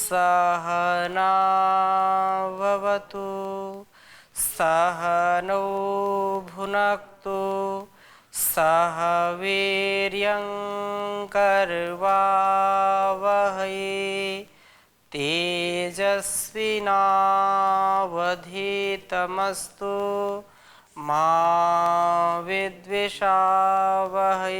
सहनाववतु सहनौ भुनक्तु सह वीर्यं करवावहै तेजस्विनावधीतमस्तु मा विद्विषावहै।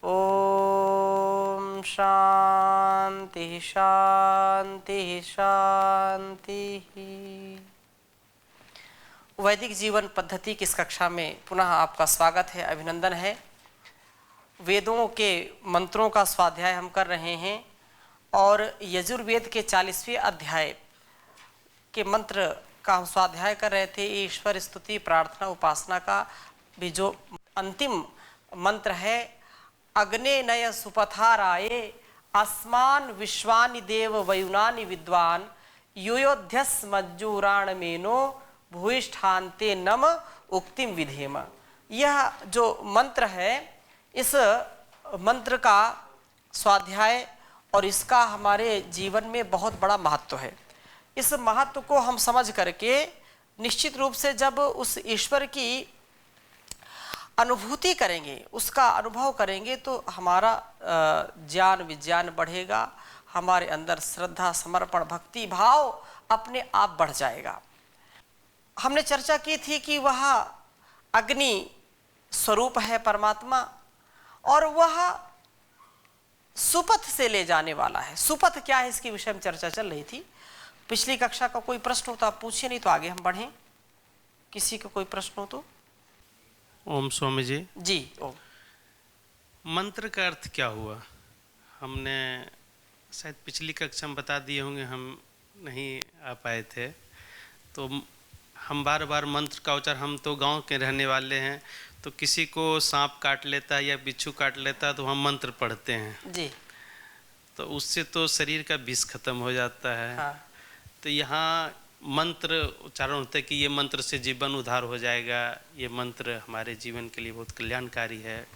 ओम शांति शांति शांति। वैदिक जीवन पद्धति की इस कक्षा में पुनः आपका स्वागत है, अभिनंदन है। वेदों के मंत्रों का स्वाध्याय हम कर रहे हैं और यजुर्वेद के 40वें अध्याय के मंत्र का हम स्वाध्याय कर रहे थे। ईश्वर स्तुति प्रार्थना उपासना का भी जो अंतिम मंत्र है, अग्ने नय सुपथाराये अस्मान विश्वानि देव वयुनानि विद्वान योयोध्यस मज्जूराण मेनो भूयिष्ठान्ते नम उक्तिम विधेम। यह जो मंत्र है, इस मंत्र का स्वाध्याय और इसका हमारे जीवन में बहुत बड़ा महत्व है। इस महत्व को हम समझ करके निश्चित रूप से जब उस ईश्वर की अनुभूति करेंगे, उसका अनुभव करेंगे, तो हमारा ज्ञान विज्ञान बढ़ेगा, हमारे अंदर श्रद्धा समर्पण भक्ति भाव अपने आप बढ़ जाएगा। हमने चर्चा की थी कि वह अग्नि स्वरूप है परमात्मा और वह सुपथ से ले जाने वाला है। सुपथ क्या है, इसके विषय में चर्चा चल रही थी। पिछली कक्षा का कोई प्रश्न हो तो आप पूछिए, नहीं तो आगे हम बढ़ें। किसी का कोई प्रश्न हो तो। ओम स्वामी जी। जी ओम। मंत्र का अर्थ क्या हुआ? हमने शायद पिछली कक्षा में बता दिए होंगे, हम नहीं आ पाए थे। तो हम बार बार मंत्र का उच्चारण, हम तो गांव के रहने वाले हैं, तो किसी को सांप काट लेता है या बिच्छू काट लेता है तो हम मंत्र पढ़ते हैं जी, तो उससे तो शरीर का विष खत्म हो जाता है। हाँ। तो यहाँ मंत्र उच्चारण होता है कि ये मंत्र से जीवन उद्धार हो जाएगा, ये मंत्र हमारे जीवन के लिए बहुत कल्याणकारी है।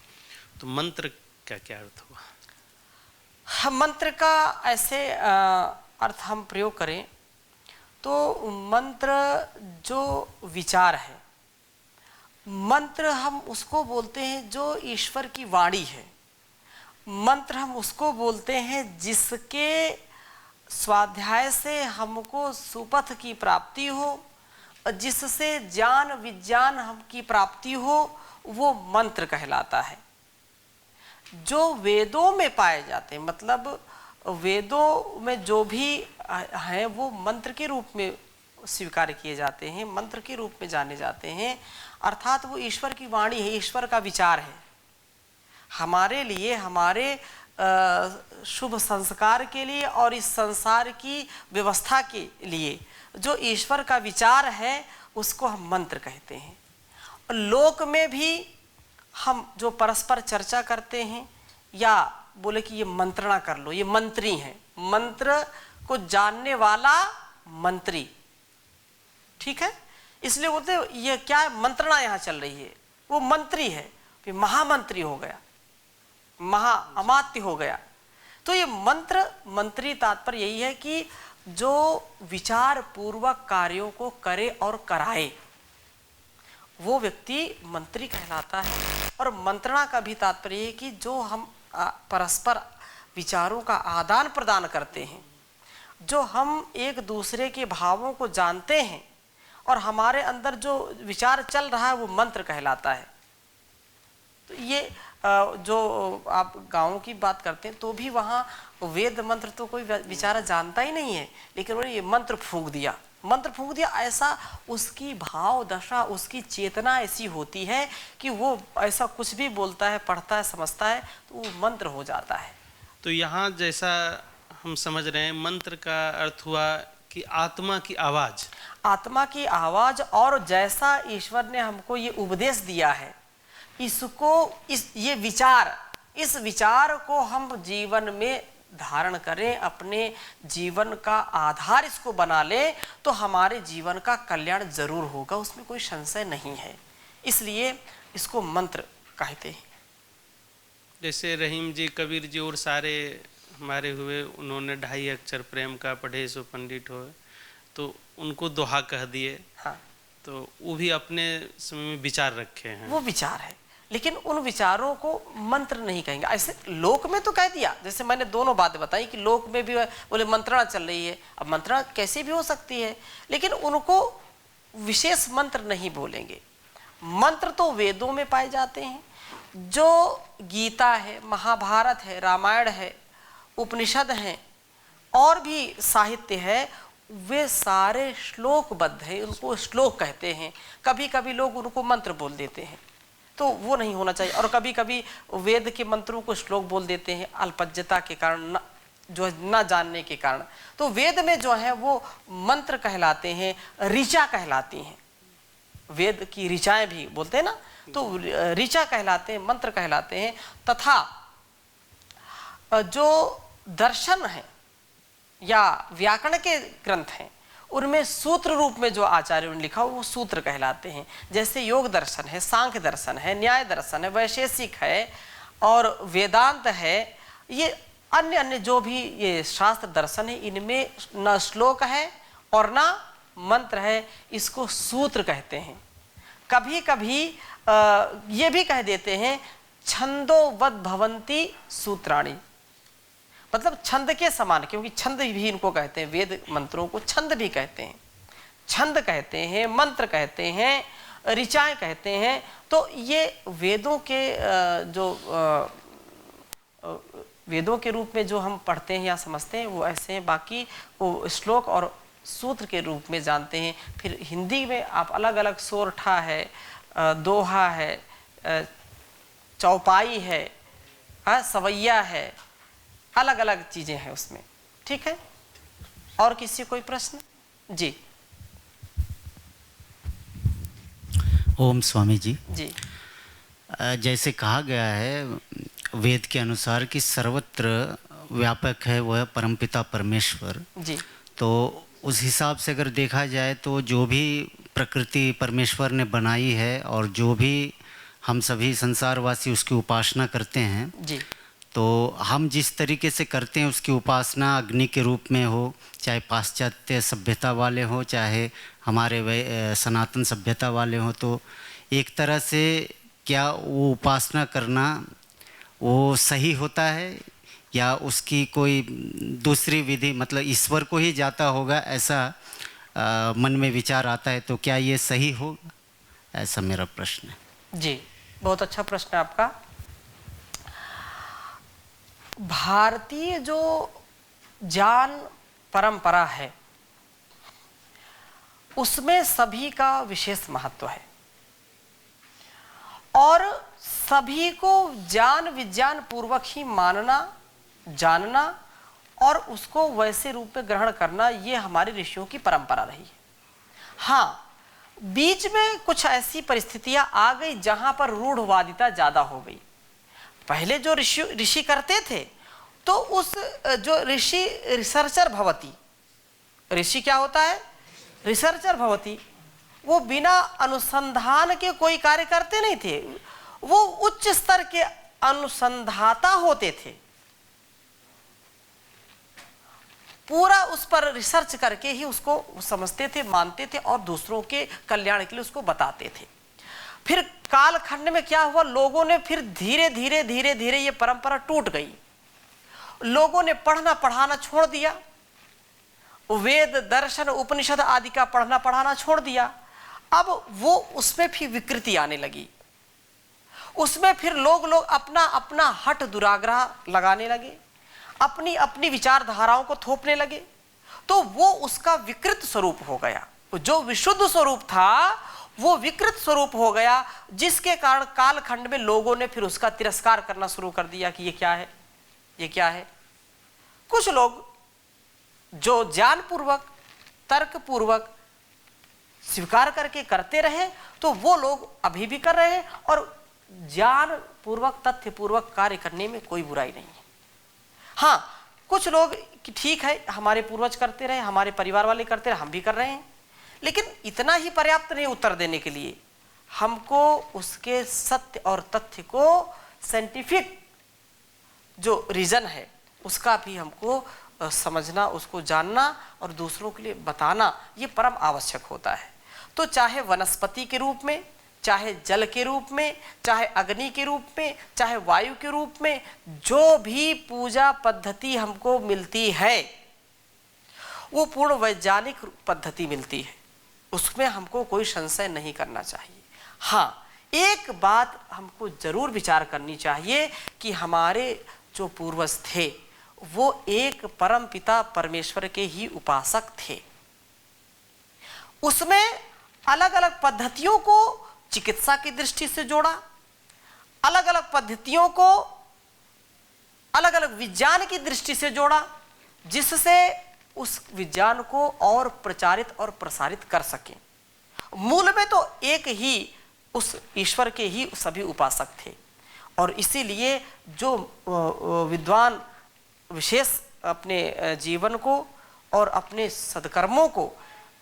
तो मंत्र का क्या अर्थ हुआ? मंत्र का ऐसे अर्थ हम प्रयोग करें तो मंत्र जो विचार है, मंत्र हम उसको बोलते हैं जो ईश्वर की वाणी है। मंत्र हम उसको बोलते हैं जिसके स्वाध्याय से हमको सुपथ की प्राप्ति हो, जिससे ज्ञान विज्ञान हम की प्राप्ति हो, वो मंत्र कहलाता है। जो वेदों में पाए जाते हैं, मतलब वेदों में जो भी हैं वो मंत्र के रूप में स्वीकार किए जाते हैं, मंत्र के रूप में जाने जाते हैं। अर्थात वो ईश्वर की वाणी है, ईश्वर का विचार है। हमारे लिए, हमारे शुभ संस्कार के लिए और इस संसार की व्यवस्था के लिए जो ईश्वर का विचार है उसको हम मंत्र कहते हैं। और लोक में भी हम जो परस्पर चर्चा करते हैं या बोले कि ये मंत्रणा कर लो, ये मंत्री हैं, मंत्र को जानने वाला मंत्री, ठीक है। इसलिए बोलते ये क्या है, मंत्रणा यहाँ चल रही है, वो मंत्री है, फिर महामंत्री हो गया, महा अमात्य हो गया। तो ये मंत्र मंत्री तात्पर्य यही है कि जो विचार पूर्वक कार्यों को करे और कराए, वो व्यक्ति मंत्री कहलाता है। और मंत्रणा का भी तात्पर्य है कि जो हम परस्पर विचारों का आदान प्रदान करते हैं, जो हम एक दूसरे के भावों को जानते हैं और हमारे अंदर जो विचार चल रहा है वो मंत्र कहलाता है। तो ये जो आप गाँव की बात करते हैं तो भी वहाँ वेद मंत्र तो कोई बेचारा जानता ही नहीं है, लेकिन उन्होंने ये मंत्र फूंक दिया, मंत्र फूंक दिया। ऐसा उसकी भाव दशा, उसकी चेतना ऐसी होती है कि वो ऐसा कुछ भी बोलता है, पढ़ता है, समझता है, तो वो मंत्र हो जाता है। तो यहाँ जैसा हम समझ रहे हैं, मंत्र का अर्थ हुआ कि आत्मा की आवाज, आत्मा की आवाज। और जैसा ईश्वर ने हमको ये उपदेश दिया है, इसको ये विचार, इस विचार को हम जीवन में धारण करें, अपने जीवन का आधार इसको बना लें, तो हमारे जीवन का कल्याण जरूर होगा, उसमें कोई संशय नहीं है। इसलिए इसको मंत्र कहते हैं। जैसे रहीम जी, कबीर जी और सारे हमारे हुए, उन्होंने 2.5 अक्षर प्रेम का पढ़े सो पंडित होए, तो उनको दोहा कह दिए। हाँ, तो वो भी अपने समय में विचार रखे हैं। वो विचार है, लेकिन उन विचारों को मंत्र नहीं कहेंगे। ऐसे लोक में तो कह दिया, जैसे मैंने दोनों बातें बताई कि लोक में भी बोले मंत्रणा चल रही है, अब मंत्रणा कैसे भी हो सकती है, लेकिन उनको विशेष मंत्र नहीं बोलेंगे। मंत्र तो वेदों में पाए जाते हैं, जो गीता है, महाभारत है, रामायण है, उपनिषद हैं और भी साहित्य है, वे सारे श्लोकबद्ध हैं, उनको श्लोक कहते हैं। कभी कभी लोग उनको मंत्र बोल देते हैं, तो वो नहीं होना चाहिए। और कभी कभी वेद के मंत्रों को श्लोक बोल देते हैं, अल्पज्ञता के कारण, जो न जानने के कारण। तो वेद में जो है वो मंत्र कहलाते हैं, ऋचा कहलाती हैं। वेद की ऋचाएं भी बोलते हैं ना, तो ऋचा कहलाते हैं, मंत्र कहलाते हैं। तथा जो दर्शन है या व्याकरण के ग्रंथ हैं, उनमें सूत्र रूप में जो आचार्यों ने लिखा हो वो सूत्र कहलाते हैं। जैसे योग दर्शन है, सांख्य दर्शन है, न्याय दर्शन है, वैशेषिक है और वेदांत है। ये अन्य अन्य जो भी ये शास्त्र दर्शन है, इनमें न श्लोक है और न मंत्र है, इसको सूत्र कहते हैं। कभी कभी ये भी कह देते हैं छंदोवद भवंती सूत्राणि, मतलब छंद के समान, क्योंकि छंद भी इनको कहते हैं, वेद मंत्रों को छंद भी कहते हैं। छंद कहते हैं, मंत्र कहते हैं, ऋचाएं कहते हैं। तो ये वेदों के वेदों के रूप में जो हम पढ़ते हैं या समझते हैं वो ऐसे हैं। बाकी वो श्लोक और सूत्र के रूप में जानते हैं। फिर हिंदी में आप अलग अलग सोरठा है, दोहा है, चौपाई है, सवैया है, अलग अलग चीजें हैं उसमें। ठीक है, और किसी कोई प्रश्न? जी। ओम स्वामी जी। जी। जैसे कहा गया है वेद के अनुसार कि सर्वत्र व्यापक है वह परमपिता परमेश्वर। जी। तो उस हिसाब से अगर देखा जाए तो जो भी प्रकृति परमेश्वर ने बनाई है और जो भी हम सभी संसारवासी उसकी उपासना करते हैं, जी। तो हम जिस तरीके से करते हैं उसकी उपासना अग्नि के रूप में हो, चाहे पाश्चात्य सभ्यता वाले हो, चाहे हमारे सनातन सभ्यता वाले हो, तो एक तरह से क्या वो उपासना करना वो सही होता है या उसकी कोई दूसरी विधि, मतलब ईश्वर को ही जाता होगा ऐसा मन में विचार आता है, तो क्या ये सही होगा? ऐसा मेरा प्रश्न है। जी, बहुत अच्छा प्रश्न है आपका। भारतीय जो ज्ञान परंपरा है उसमें सभी का विशेष महत्व है और सभी को ज्ञान विज्ञान पूर्वक ही मानना, जानना और उसको वैसे रूप में ग्रहण करना, ये हमारे ऋषियों की परंपरा रही है। हाँ, बीच में कुछ ऐसी परिस्थितियां आ गई जहां पर रूढ़वादिता ज्यादा हो गई। पहले जो ऋषि करते थे तो उस जो ऋषि रिसर्चर भवती, ऋषि क्या होता है? रिसर्चर भवती। वो बिना अनुसंधान के कोई कार्य करते नहीं थे, वो उच्च स्तर के अनुसंधाता होते थे। पूरा उस पर रिसर्च करके ही उसको समझते थे, मानते थे और दूसरों के कल्याण के लिए उसको बताते थे। फिर कालखंड में क्या हुआ, लोगों ने फिर धीरे धीरे धीरे धीरे ये परंपरा टूट गई। लोगों ने पढ़ना पढ़ाना छोड़ दिया, वेद दर्शन उपनिषद आदि का पढ़ना पढ़ाना छोड़ दिया। अब वो उसमें भी विकृति आने लगी, उसमें फिर लोग अपना अपना हठ दुराग्रह लगाने लगे, अपनी अपनी विचारधाराओं को थोपने लगे, तो वो उसका विकृत स्वरूप हो गया। जो विशुद्ध स्वरूप था वो विकृत स्वरूप हो गया, जिसके कारण कालखंड में लोगों ने फिर उसका तिरस्कार करना शुरू कर दिया कि ये क्या है, ये क्या है। कुछ लोग जो ज्ञान पूर्वक तर्क पूर्वक स्वीकार करके करते रहे, तो वो लोग अभी भी कर रहे हैं और ज्ञान पूर्वक तथ्य पूर्वक कार्य करने में कोई बुराई नहीं है। हाँ, कुछ लोग कि ठीक है हमारे पूर्वज करते रहे, हमारे परिवार वाले करते रहे, हम भी कर रहे हैं, लेकिन इतना ही पर्याप्त नहीं उत्तर देने के लिए। हमको उसके सत्य और तथ्य को साइंटिफिक जो रीजन है उसका भी हमको समझना, उसको जानना और दूसरों के लिए बताना ये परम आवश्यक होता है। तो चाहे वनस्पति के रूप में, चाहे जल के रूप में, चाहे अग्नि के रूप में, चाहे वायु के रूप में, जो भी पूजा पद्धति हमको मिलती है वो पूर्ण वैज्ञानिक पद्धति मिलती है, उसमें हमको कोई संशय नहीं करना चाहिए। हाँ, एक बात हमको जरूर विचार करनी चाहिए कि हमारे जो पूर्वज थे वो एक परम पिता परमेश्वर के ही उपासक थे। उसमें अलग अलग पद्धतियों को चिकित्सा की दृष्टि से जोड़ा, अलग अलग पद्धतियों को अलग अलग विज्ञान की दृष्टि से जोड़ा, जिससे उस विज्ञान को और प्रचारित और प्रसारित कर सके। मूल में तो एक ही उस ईश्वर के ही सभी उपासक थे, और इसीलिए जो विद्वान विशेष अपने जीवन को और अपने सद्कर्मों को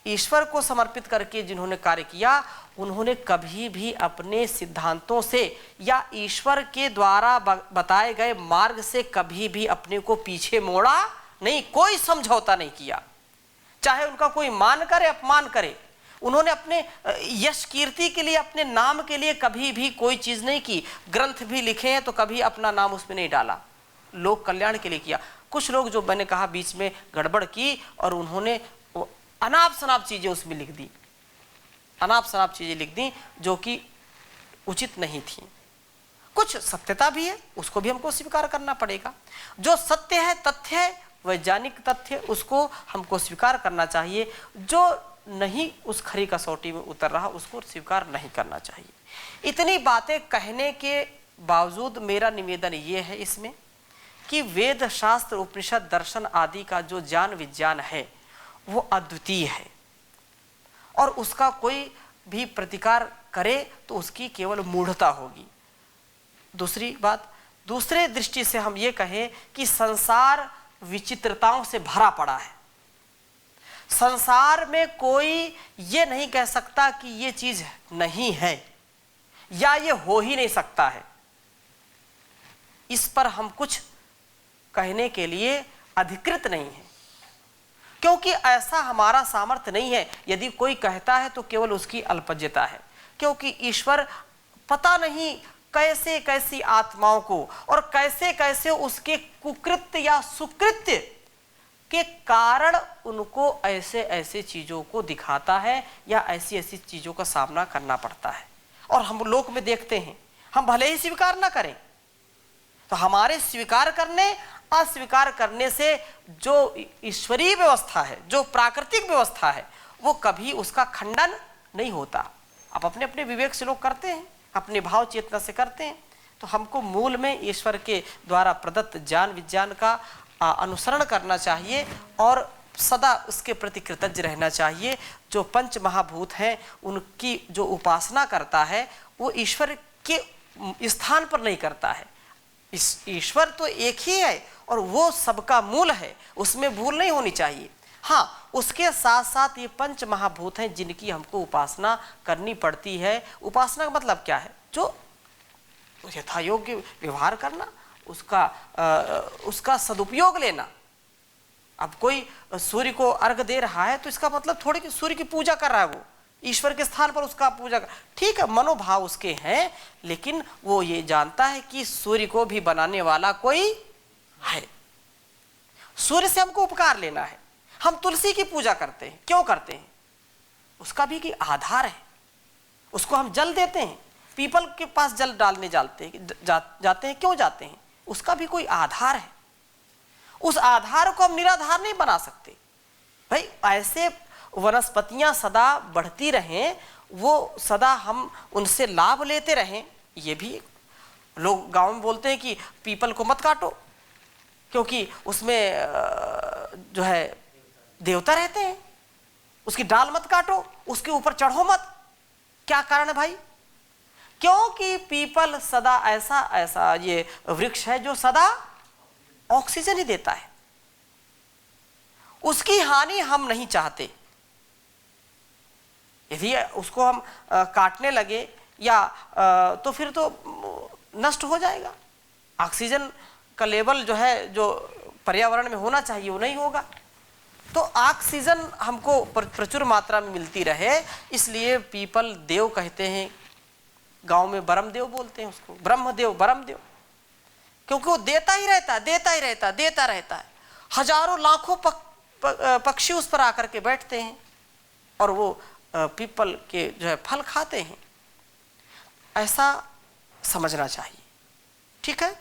ईश्वर को समर्पित करके जिन्होंने कार्य किया, उन्होंने कभी भी अपने सिद्धांतों से या ईश्वर के द्वारा बताए गए मार्ग से कभी भी अपने को पीछे मोड़ा नहीं, कोई समझौता नहीं किया। चाहे उनका कोई मान करे अपमान करे, उन्होंने अपने यश कीर्ति के लिए, अपने नाम के लिए कभी भी कोई चीज नहीं की। ग्रंथ भी लिखे हैं तो कभी अपना नाम उसमें नहीं डाला, लोक कल्याण के लिए किया। कुछ लोग जो मैंने कहा बीच में गड़बड़ की और उन्होंने अनाप शनाप चीजें उसमें लिख दी, अनाप शनाप चीजें लिख दी जो कि उचित नहीं थी। कुछ सत्यता भी है, उसको भी हमको स्वीकार करना पड़ेगा। जो सत्य है, तथ्य है, वैज्ञानिक तथ्य, उसको हमको स्वीकार करना चाहिए। जो नहीं उस खरी कसौटी में उतर रहा उसको स्वीकार नहीं करना चाहिए। इतनी बातें कहने के बावजूद मेरा निवेदन ये है इसमें कि वेद शास्त्र उपनिषद दर्शन आदि का जो ज्ञान विज्ञान है वो अद्वितीय है, और उसका कोई भी प्रतिकार करे तो उसकी केवल मूढ़ता होगी। दूसरी बात, दूसरे दृष्टि से हम ये कहें कि संसार विचित्रताओं से भरा पड़ा है। संसार में कोई ये नहीं कह सकता कि ये चीज नहीं है या ये हो ही नहीं सकता है। इस पर हम कुछ कहने के लिए अधिकृत नहीं है, क्योंकि ऐसा हमारा सामर्थ्य नहीं है। यदि कोई कहता है तो केवल उसकी अल्पज्यता है, क्योंकि ईश्वर पता नहीं कैसे कैसी आत्माओं को और कैसे कैसे उसके कुकृत्य या सुकृत्य के कारण उनको ऐसे ऐसे चीजों को दिखाता है या ऐसी ऐसी चीजों का सामना करना पड़ता है। और हम लोक में देखते हैं, हम भले ही स्वीकार ना करें तो हमारे स्वीकार करने अस्वीकार करने से जो ईश्वरीय व्यवस्था है, जो प्राकृतिक व्यवस्था है, वो कभी उसका खंडन नहीं होता। आप अपने अपने विवेक से लोग करते हैं, अपने भाव चेतना से करते हैं। तो हमको मूल में ईश्वर के द्वारा प्रदत्त ज्ञान विज्ञान का अनुसरण करना चाहिए और सदा उसके प्रति कृतज्ञ रहना चाहिए। जो पंच महाभूत हैं उनकी जो उपासना करता है वो ईश्वर के स्थान पर नहीं करता है। ईश्वर तो एक ही है और वो सबका मूल है, उसमें भूल नहीं होनी चाहिए। हाँ, उसके साथ साथ ये पंच महाभूत हैं जिनकी हमको उपासना करनी पड़ती है। उपासना का मतलब क्या है? जो यथायोग्य व्यवहार करना, उसका सदुपयोग लेना। अब कोई सूर्य को अर्घ दे रहा है तो इसका मतलब थोड़ी कि सूर्य की पूजा कर रहा है, वो ईश्वर के स्थान पर उसका पूजा कर, ठीक है, मनोभाव उसके हैं, लेकिन वो ये जानता है कि सूर्य को भी बनाने वाला कोई है। सूर्य से हमको उपकार लेना है। हम तुलसी की पूजा करते हैं, क्यों करते हैं? उसका भी कि आधार है, उसको हम जल देते हैं। पीपल के पास जल डालने जाते हैं, क्यों जाते हैं? उसका भी कोई आधार है। उस आधार को हम निराधार नहीं बना सकते। भाई ऐसे वनस्पतियां सदा बढ़ती रहें, वो सदा हम उनसे लाभ लेते रहें। ये भी लोग गांव में बोलते हैं कि पीपल को मत काटो क्योंकि उसमें जो है देवता रहते हैं, उसकी डाल मत काटो, उसके ऊपर चढ़ो मत। क्या कारण है भाई? क्योंकि पीपल सदा ऐसा ये वृक्ष है जो सदा ऑक्सीजन ही देता है, उसकी हानि हम नहीं चाहते। यदि उसको हम काटने लगे या तो फिर तो नष्ट हो जाएगा। ऑक्सीजन का लेवल जो है, जो पर्यावरण में होना चाहिए वो नहीं होगा। तो ऑक्सीजन हमको प्रचुर मात्रा में मिलती रहे, इसलिए पीपल देव कहते हैं, गांव में ब्रह्मदेव बोलते हैं उसको, ब्रह्मदेव ब्रह्मदेव, क्योंकि वो देता ही रहता है, देता रहता है। हजारों लाखों पक्षी उस पर आकर के बैठते हैं और वो पीपल के जो है फल खाते हैं। ऐसा समझना चाहिए, ठीक है।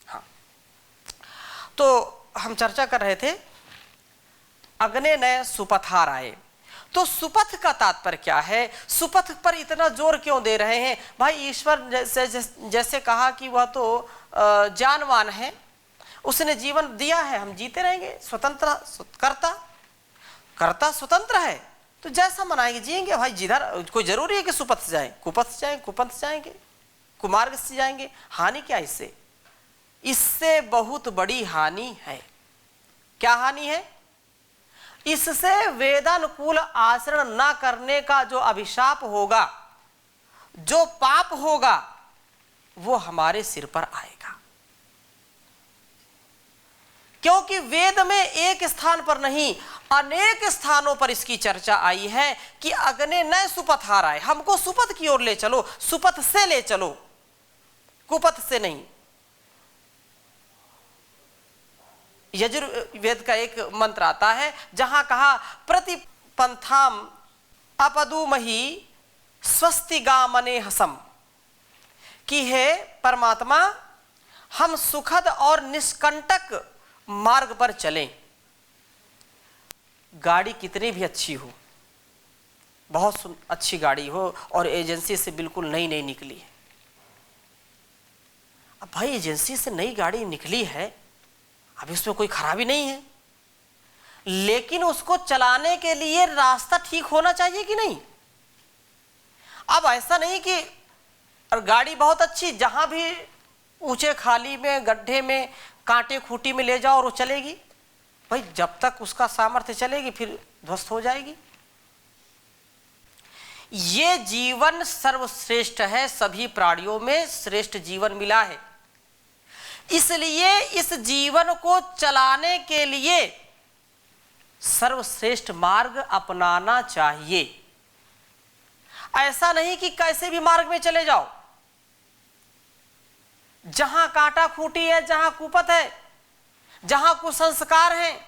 हाँ, तो हम चर्चा कर रहे थे अग्ने नय सुपथार आए। तो सुपथ का तात्पर्य क्या है, सुपथ पर इतना जोर क्यों दे रहे हैं भाई? ईश्वर जैसे कहा कि वह तो जानवान है, उसने जीवन दिया है, हम जीते रहेंगे, स्वतंत्र करता स्वतंत्र है, तो जैसा मनाएंगे जिएंगे भाई। जिधर कोई जरूरी है कि सुपथ से जाएं, कुपथ से जाएं, कुपथ से जाएंगे, कुमार्ग से जाएंगे, हानि क्या इससे? इससे बहुत बड़ी हानि है। क्या हानि है? इससे वेदानुकूल आचरण न करने का जो अभिशाप होगा, जो पाप होगा, वो हमारे सिर पर आएगा। क्योंकि वेद में एक स्थान पर नहीं, अनेक स्थानों पर इसकी चर्चा आई है कि अग्ने न सुपथार आए, हमको सुपथ की ओर ले चलो, सुपथ से ले चलो, कुपथ से नहीं। यजुर्वेद का एक मंत्र आता है जहां कहा प्रतिपंथाम अपदुमहि स्वस्तिगामने हसम, कि हे परमात्मा हम सुखद और निष्कंटक मार्ग पर चलें। गाड़ी कितनी भी अच्छी हो, बहुत अच्छी गाड़ी हो और एजेंसी से बिल्कुल नई नई निकली है, अब भाई एजेंसी से नई गाड़ी निकली है, अभी उसमें कोई खराबी नहीं है, लेकिन उसको चलाने के लिए रास्ता ठीक होना चाहिए कि नहीं? अब ऐसा नहीं कि और गाड़ी बहुत अच्छी, जहां भी ऊंचे खाली में, गड्ढे में, कांटे खूंटी में ले जाओ और वो चलेगी भाई, जब तक उसका सामर्थ्य चलेगी फिर ध्वस्त हो जाएगी। ये जीवन सर्वश्रेष्ठ है, सभी प्राणियों में श्रेष्ठ जीवन मिला है, इसलिए इस जीवन को चलाने के लिए सर्वश्रेष्ठ मार्ग अपनाना चाहिए। ऐसा नहीं कि कैसे भी मार्ग में चले जाओ, जहां कांटा खूंटी है, जहां कुपथ है, जहां कुसंस्कार है,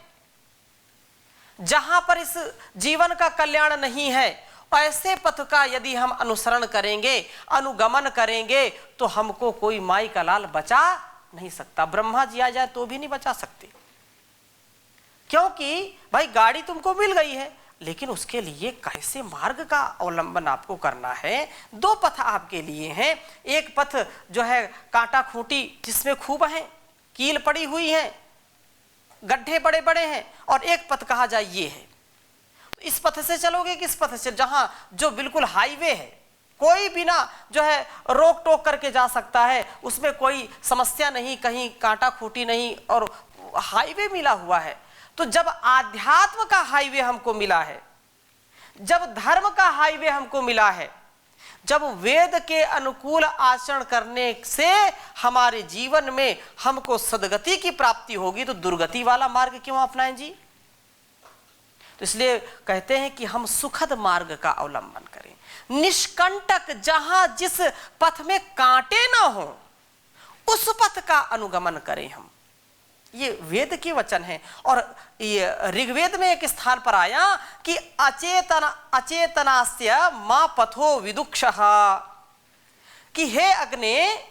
जहां पर इस जीवन का कल्याण नहीं है, ऐसे पथ का यदि हम अनुसरण करेंगे, अनुगमन करेंगे, तो हमको कोई माई का लाल बचा नहीं सकता। ब्रह्मा जी आ जाए तो भी नहीं बचा सकते, क्योंकि भाई गाड़ी तुमको मिल गई है, लेकिन उसके लिए कैसे मार्ग का अवलंबन आपको करना है। दो पथ आपके लिए हैं, एक पथ जो है कांटा खूंटी जिसमें खूब है, कील पड़ी हुई है, गड्ढे बड़े बड़े हैं, और एक पथ कहा जाए ये है। तो इस पथ से चलोगे कि इस पथ से, जहां जो बिल्कुल हाईवे है, कोई बिना जो है रोक टोक करके जा सकता है, उसमें कोई समस्या नहीं, कहीं कांटा खूंटी नहीं, और हाईवे मिला हुआ है। तो जब आध्यात्म का हाईवे हमको मिला है, जब धर्म का हाईवे हमको मिला है, जब वेद के अनुकूल आचरण करने से हमारे जीवन में हमको सदगति की प्राप्ति होगी, तो दुर्गति वाला मार्ग क्यों अपनाएं जी? तो इसलिए कहते हैं कि हम सुखद मार्ग का अवलंबन करें, निष्कंटक, जहां जिस पथ में कांटे ना हो उस पथ का अनुगमन करें हम। ये वेद के वचन है। और ये ऋग्वेद में एक स्थान पर आया कि अचेतनास्य मा पथो विदुक्षः, कि हे अग्ने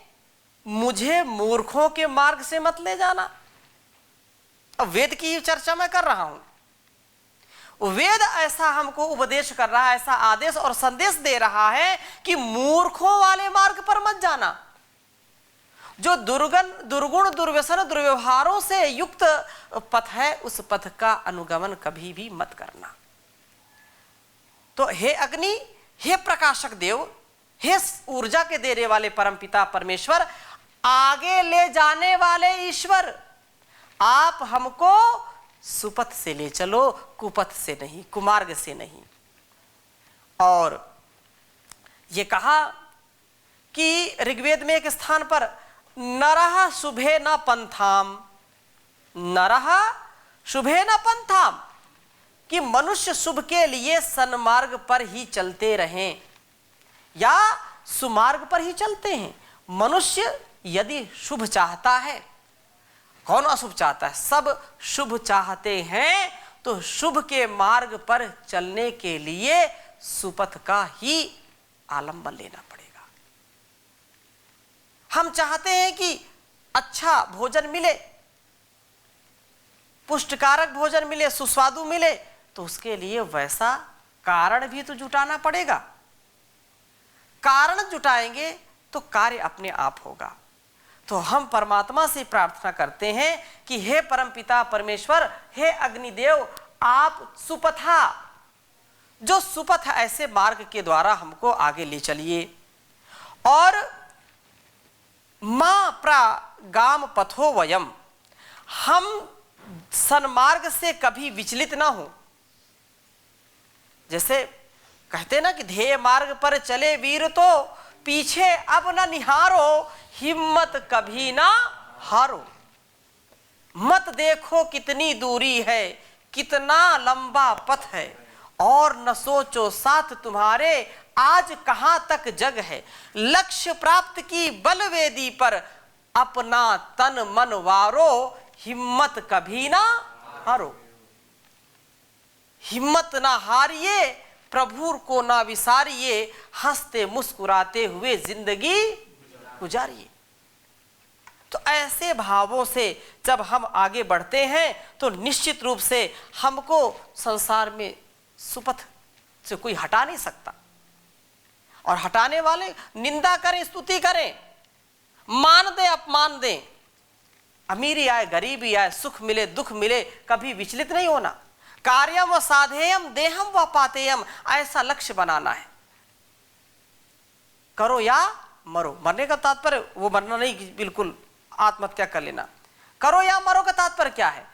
मुझे मूर्खों के मार्ग से मत ले जाना। अब वेद की चर्चा मैं कर रहा हूं, वेद ऐसा हमको उपदेश कर रहा है, ऐसा आदेश और संदेश दे रहा है कि मूर्खों वाले मार्ग पर मत जाना। जो दुर्गुण दुर्व्यसन दुर्व्यवहारों से युक्त पथ है, उस पथ का अनुगमन कभी भी मत करना। तो हे अग्नि, हे प्रकाशक देव, हे ऊर्जा के देने वाले परमपिता परमेश्वर, आगे ले जाने वाले ईश्वर, आप हमको सुपथ से ले चलो, कुपथ से नहीं, कुमार्ग से नहीं। और ये कहा कि ऋग्वेद में एक स्थान पर नरः शुभे न पंथाम नरः शुभेन पंथाम, कि मनुष्य शुभ के लिए सन्मार्ग पर ही चलते रहें या सुमार्ग पर ही चलते हैं। मनुष्य यदि शुभ चाहता है, कौन अशुभ चाहता है? सब शुभ चाहते हैं, तो शुभ के मार्ग पर चलने के लिए सुपथ का ही आलंबन लेना पड़ेगा। हम चाहते हैं कि अच्छा भोजन मिले, पुष्टकारक भोजन मिले, सुस्वादु मिले, तो उसके लिए वैसा कारण भी तो जुटाना पड़ेगा। कारण जुटाएंगे तो कार्य अपने आप होगा। तो हम परमात्मा से प्रार्थना करते हैं कि हे परमपिता परमेश्वर, हे अग्निदेव, आप सुपथा, जो सुपथ ऐसे मार्ग के द्वारा हमको आगे ले चलिए। और मां प्रागाम पथो वयम, हम सन्मार्ग से कभी विचलित ना हो। जैसे कहते ना कि ध्येय मार्ग पर चले वीर तो पीछे अब न निहारो, हिम्मत कभी ना हारो। मत देखो कितनी दूरी है, कितना लंबा पथ है, और न सोचो साथ तुम्हारे आज कहां तक जग है। लक्ष्य प्राप्त की बलवेदी पर अपना तन मन वारो, हिम्मत कभी ना हारो। हिम्मत ना हारिए, प्रभु को ना विसारिए, हंसते मुस्कुराते हुए जिंदगी गुजारिए। तो ऐसे भावों से जब हम आगे बढ़ते हैं तो निश्चित रूप से हमको संसार में सुपथ से कोई हटा नहीं सकता। और हटाने वाले निंदा करें, स्तुति करें, मान दे अपमान दें, अमीरी आए गरीबी आए, सुख मिले दुख मिले, कभी विचलित नहीं होना। कार्यम व साधेयम देहम व पातेयम, ऐसा लक्ष्य बनाना है। करो या मरो, मरने का तात्पर्य वो मरना नहीं कि बिल्कुल आत्महत्या कर लेना। करो या मरो का तात्पर्य क्या है?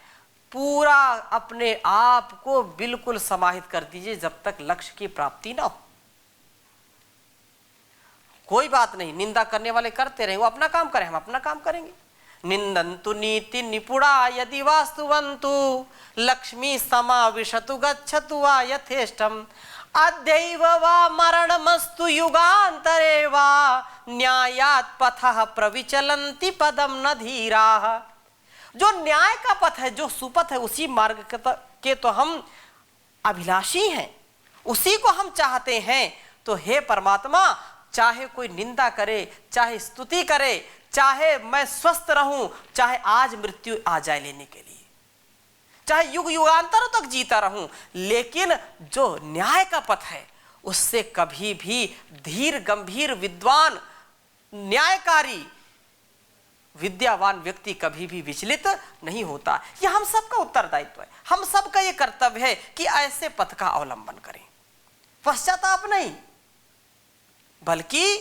पूरा अपने आप को बिल्कुल समाहित कर दीजिए जब तक लक्ष्य की प्राप्ति ना हो। कोई बात नहीं, निंदा करने वाले करते रहे, वो अपना काम करें, हम अपना काम करेंगे। निंदन्तु नीति निपुणा यदि वास्तुवन्तु, लक्ष्मी समाविशतु गच्छतु वा यथेष्टम, अद्यैव वा मरणमस्तु युगान्तरे वा, न्यायात् पथः प्रविचलन्ति पदम न धीराः। जो न्याय का पथ है, जो सुपथ है, उसी मार्ग के तो हम अभिलाषी हैं, उसी को हम चाहते हैं। तो हे परमात्मा, चाहे कोई निंदा करे, चाहे स्तुति करे, चाहे मैं स्वस्थ रहूं, चाहे आज मृत्यु आ जाए लेने के लिए, चाहे युग युगांतरों तक जीता रहूं, लेकिन जो न्याय का पथ है उससे कभी भी धीर गंभीर विद्वान न्यायकारी विद्यावान व्यक्ति कभी भी विचलित नहीं होता। यह हम सबका उत्तरदायित्व है, हम सबका यह कर्तव्य है कि ऐसे पथ का अवलंबन करें। पश्चाताप नहीं, बल्कि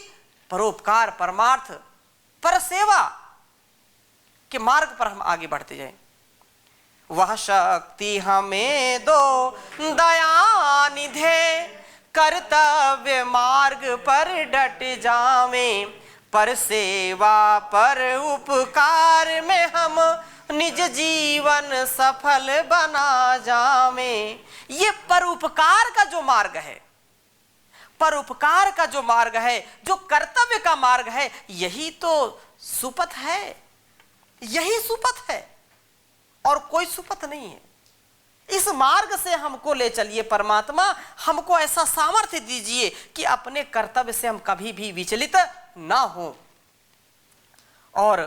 परोपकार, परमार्थ, पर सेवा के मार्ग पर हम आगे बढ़ते जाएं। वह शक्ति हमें दो दया निधे, कर्तव्य मार्ग पर डट जावें, पर सेवा पर उपकार में हम निज जीवन सफल बना जावें। ये परोपकार का जो मार्ग है, परोपकार का जो मार्ग है, जो कर्तव्य का मार्ग है, यही तो सुपथ है, यही सुपथ है और कोई सुपथ नहीं है। इस मार्ग से हमको ले चलिए परमात्मा, हमको ऐसा सामर्थ्य दीजिए कि अपने कर्तव्य से हम कभी भी विचलित ना हो। और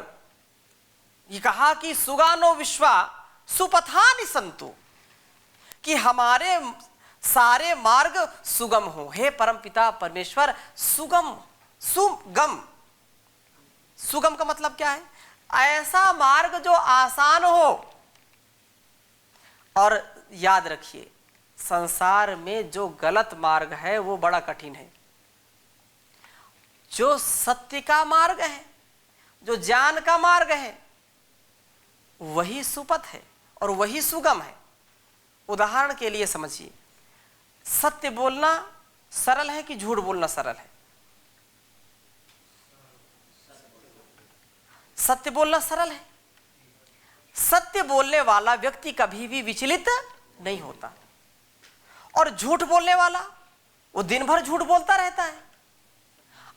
ये कहा कि सुगानो विश्वा सुपथानि संतु, कि हमारे सारे मार्ग सुगम हो। हे परमपिता परमेश्वर, सुगम, सुगम, सुगम का मतलब क्या है? ऐसा मार्ग जो आसान हो। और याद रखिए, संसार में जो गलत मार्ग है वो बड़ा कठिन है। जो सत्य का मार्ग है, जो ज्ञान का मार्ग है, वही सुपथ है और वही सुगम है। उदाहरण के लिए समझिए, सत्य बोलना सरल है कि झूठ बोलना सरल है? सत्य बोलना सरल है। सत्य बोलने वाला व्यक्ति कभी भी विचलित नहीं होता, और झूठ बोलने वाला वो दिन भर झूठ बोलता रहता है।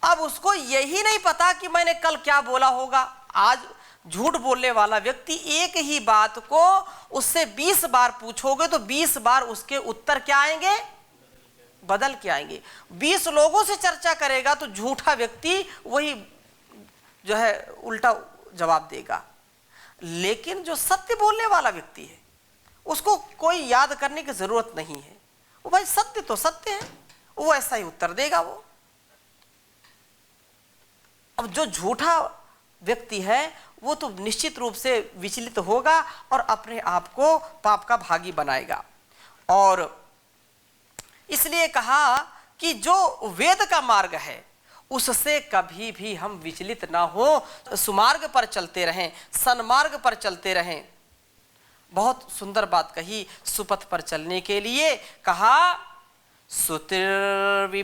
अब उसको यही नहीं पता कि मैंने कल क्या बोला होगा। आज झूठ बोलने वाला व्यक्ति एक ही बात को उससे 20 बार पूछोगे तो 20 बार उसके उत्तर क्या आएंगे, बदल के आएंगे। 20 लोगों से चर्चा करेगा तो झूठा व्यक्ति वही जो है उल्टा जवाब देगा। लेकिन जो सत्य बोलने वाला व्यक्ति है उसको कोई याद करने की जरूरत नहीं है, वो भाई सत्य तो सत्य है, वो ऐसा ही उत्तर देगा वो। अब जो झूठा व्यक्ति है वो तो निश्चित रूप से विचलित होगा और अपने आप को पाप का भागी बनाएगा। और इसलिए कहा कि जो वेद का मार्ग है उससे कभी भी हम विचलित ना हो, सुमार्ग पर चलते रहें, सन्मार्ग पर चलते रहें। बहुत सुंदर बात कही सुपथ पर चलने के लिए। कहा सुतिर्विभिन्ना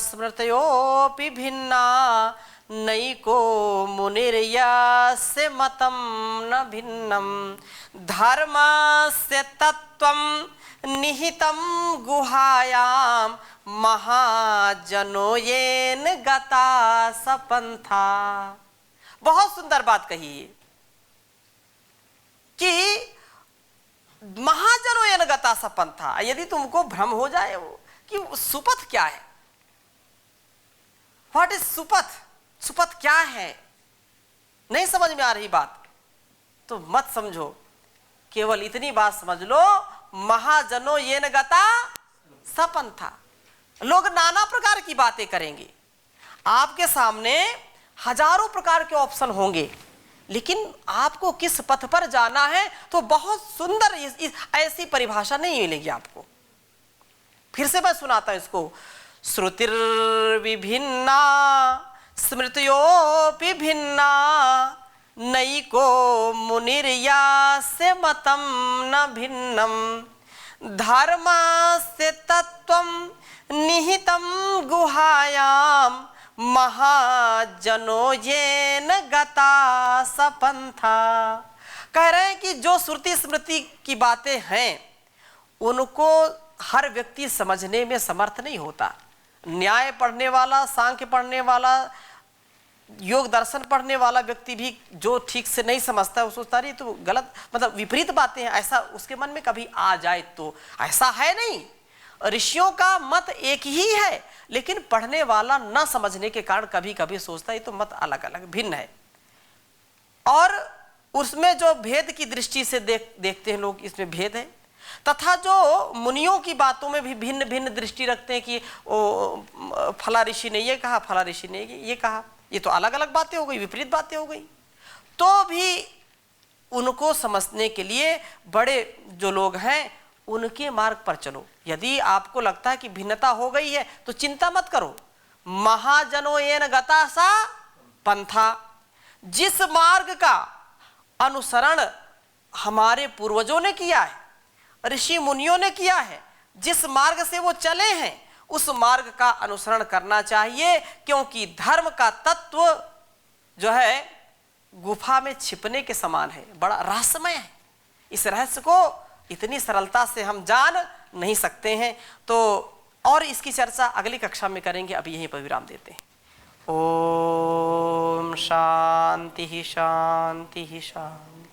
स्मृतयोऽपि भिन्ना नैको मुनिर्यस्य मतं न भिन्नं धर्मस्य तत्त्वं निहितं गुहायां महाजनो येन गता सपंथा। बहुत सुंदर बात कही है कि महाजनो येन गता सपंथा। यदि तुमको भ्रम हो जाए कि सुपथ क्या है, व्हाट इज सुपथ, सुपथ क्या है, नहीं समझ में आ रही बात तो मत समझो, केवल इतनी बात समझ लो, महाजनो येन गता सपंथा। लोग नाना प्रकार की बातें करेंगे, आपके सामने हजारों प्रकार के ऑप्शन होंगे, लेकिन आपको किस पथ पर जाना है तो बहुत सुंदर ऐसी परिभाषा नहीं मिलेगी आपको। फिर से मैं सुनाता हूं इसको। श्रुतिर्विभिन्ना स्मृतयोऽपि भिन्ना नैको मुनिर्यस्य मतं न भिन्नं धर्मस्य तत्त्वं निहितं गुहायां महाजनो येन गता सपंथा। कह रहे हैं कि जो श्रुति स्मृति की बातें हैं उनको हर व्यक्ति समझने में समर्थ नहीं होता। न्याय पढ़ने वाला, सांख्य पढ़ने वाला, योग दर्शन पढ़ने वाला व्यक्ति भी जो ठीक से नहीं समझता है वो सोचता है तो गलत, मतलब विपरीत बातें हैं, ऐसा उसके मन में कभी आ जाए तो ऐसा है नहीं। ऋषियों का मत एक ही है, लेकिन पढ़ने वाला न समझने के कारण कभी कभी सोचता है तो मत अलग अलग भिन्न है, और उसमें जो भेद की दृष्टि से देखते हैं लोग, इसमें भेद है। तथा जो मुनियों की बातों में भी भिन्न भिन्न दृष्टि रखते हैं कि फला ऋषि ने ये कहा, फला ऋषि ने ये कहा, ये तो अलग अलग बातें हो गई, विपरीत बातें हो गई। तो भी उनको समझने के लिए बड़े जो लोग हैं उनके मार्ग पर चलो। यदि आपको लगता है कि भिन्नता हो गई है तो चिंता मत करो। महाजनो येन गता सा पंथा, जिस मार्ग का अनुसरण हमारे पूर्वजों ने किया है, ऋषि मुनियों ने किया है, जिस मार्ग से वो चले हैं उस मार्ग का अनुसरण करना चाहिए, क्योंकि धर्म का तत्व जो है गुफा में छिपने के समान है, बड़ा रहस्यमय है। इस रहस्य को इतनी सरलता से हम जान नहीं सकते हैं। तो और इसकी चर्चा अगली कक्षा में करेंगे, अभी यहीं पर विराम देते हैं। ओम शांति शांति शांति।